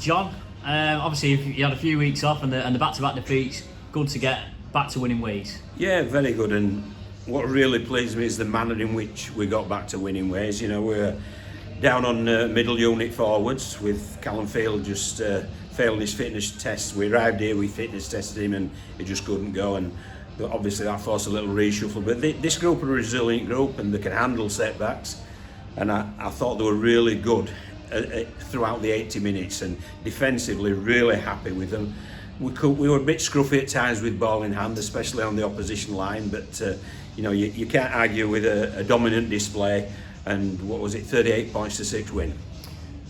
John, obviously you had a few weeks off and the back-to-back defeats, good to get back to winning ways. Yeah, very good, and what really pleased me is the manner in which we got back to winning ways. You know, we were down on middle unit forwards with Callum Field just failing his fitness tests. We arrived here, we fitness tested him and he just couldn't go, and obviously that forced a little reshuffle. But this group are a resilient group and they can handle setbacks, and I thought they were really good throughout the 80 minutes, and defensively really happy with them. We were a bit scruffy at times with ball in hand, especially on the opposition line, but you know, you can't argue with a dominant display, and what was it, 38 points to 6 win.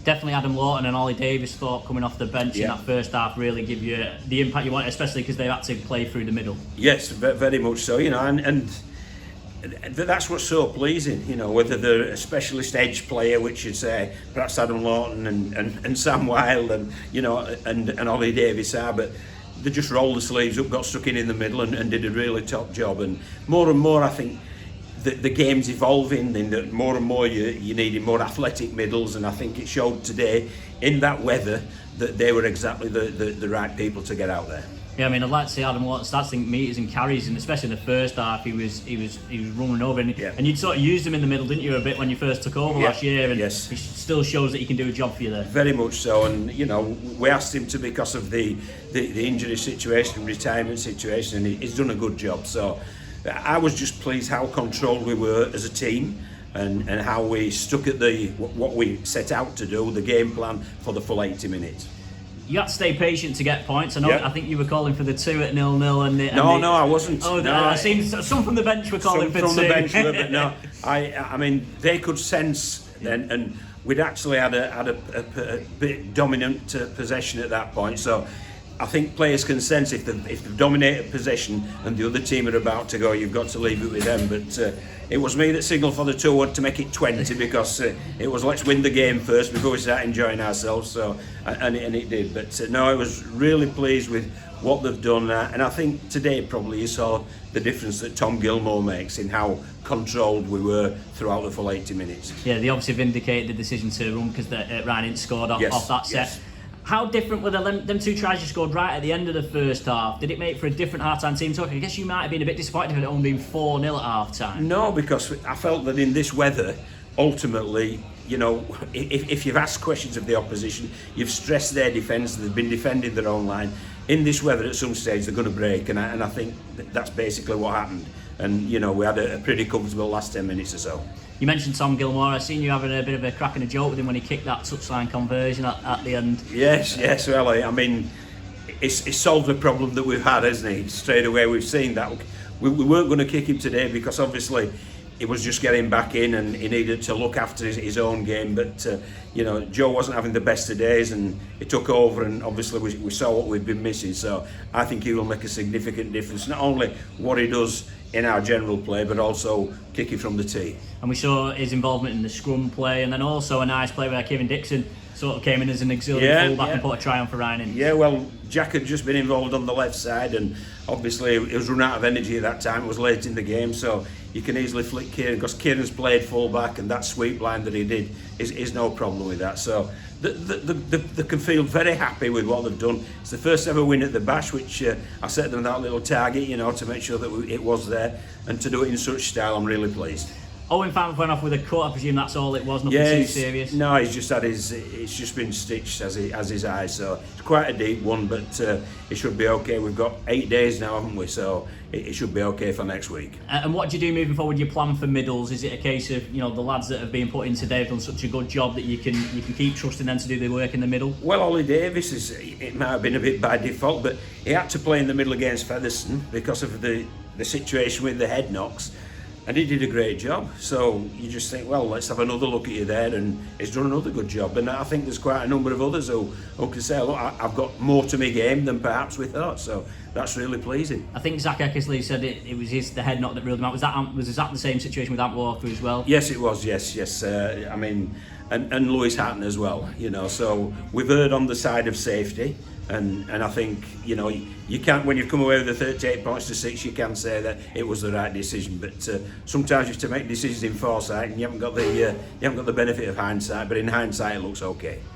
Definitely Adam Lawton and Ollie Davis thought coming off the bench in that first half really give you the impact you want, especially because they had to play through the middle. Yes, very much so, you know, and that's what's so pleasing, you know, whether they're a specialist edge player, which you'd say perhaps Adam Lawton and Sam Wilde and, you know, and Ollie Davis are, but they just rolled the sleeves up, got stuck in the middle and did a really top job. And more I think the game's evolving, in that more and more you needed more athletic middles, and I think it showed today in that weather that they were exactly the right people to get out there. Yeah, I mean, I'd like to see Adam Lawton starting meters and carries, and especially in the first half, he was running over, and you'd sort of used him in the middle, didn't you, a bit when you first took over last year, and he still shows that he can do a job for you there. Very much so, and you know, we asked him to because of the injury situation, retirement situation, and he's done a good job. So I was just pleased how controlled we were as a team, and how we stuck at what we set out to do, the game plan for the full 80 minutes. You had to stay patient to get points. I know. I think you were calling for the 2 at 0-0. No, I wasn't. Oh, no, I seen some from the bench were calling for 2. Some from the bench were, but no. I mean, they could sense then, and we'd actually had a bit dominant possession at that point. So I think players can sense if they've dominated possession and the other team are about to go, you've got to leave it with them. But it was me that signalled for the 2 to make it 20 because it was let's win the game first before we start enjoying ourselves. So and it did. But no, I was really pleased with what they've done, and I think today probably you saw the difference that Tom Gilmore makes in how controlled we were throughout the full 80 minutes. Yeah, they obviously vindicated the decision to run because Ryan Ince scored off that set. Yes. How different were them 2 tries you scored right at the end of the first half? Did it make for a different half-time team talk? I guess you might have been a bit disappointed if it had only been 4-0 at half-time. No, because I felt that in this weather, ultimately, you know, if you've asked questions of the opposition, you've stressed their defence, they've been defending their own line. In this weather, at some stage, they're going to break, and I think that's basically what happened. And, you know, we had a pretty comfortable last 10 minutes or so. You mentioned Tom Gilmore. I've seen you having a bit of a crack and a joke with him when he kicked that touchline conversion at the end. Yes, well, I mean, it's solved a problem that we've had, hasn't it? Straight away we've seen that. We weren't going to kick him today because obviously it was just getting back in and he needed to look after his own game. But, you know, Joe wasn't having the best of days and he took over, and obviously we saw what we'd been missing. So I think he will make a significant difference, not only what he does in our general play, but also kicking from the tee. And we saw his involvement in the scrum play, and then also a nice play where Kevin Dixon sort of came in as an auxiliary fullback and put a try on for Ryan Ince. Yeah, well, Jack had just been involved on the left side, and obviously he was run out of energy at that time. It was late in the game, so you can easily flick Kieran, because Kieran's played fullback, and that sweep line that he did is no problem with that. So they can feel very happy with what they've done. It's the first ever win at the Bash, which I set them that little target, you know, to make sure that it was there, and to do it in such style, I'm really pleased. Owen Fountain went off with a cut. I presume that's all it was. Nothing too serious. No, he's just had it's just been stitched as his eye. So it's quite a deep one, but it should be okay. We've got 8 days now, haven't we? So it should be okay for next week. And what do you do moving forward? Your plan for middles? Is it a case of, you know, the lads that have been put in today have done such a good job that you can keep trusting them to do the work in the middle? Well, Ollie Davis it might have been a bit by default, but he had to play in the middle against Featherstone because of the situation with the head knocks. And he did a great job. So you just think, well, let's have another look at you there, and he's done another good job. And I think there's quite a number of others who can say, look, I've got more to my game than perhaps we thought. So that's really pleasing. I think Zach Eckersley said it was the head knock that ruled him out. Was that the same situation with Ant Walker as well? Yes, it was. Yes. I mean, and Lewis Hatton as well. You know, so we've erred on the side of safety. And I think, you know, you can't, when you've come away with the 38 points to 6, you can say that it was the right decision. But sometimes you have to make decisions in foresight, and you haven't got the benefit of hindsight. But in hindsight, it looks okay.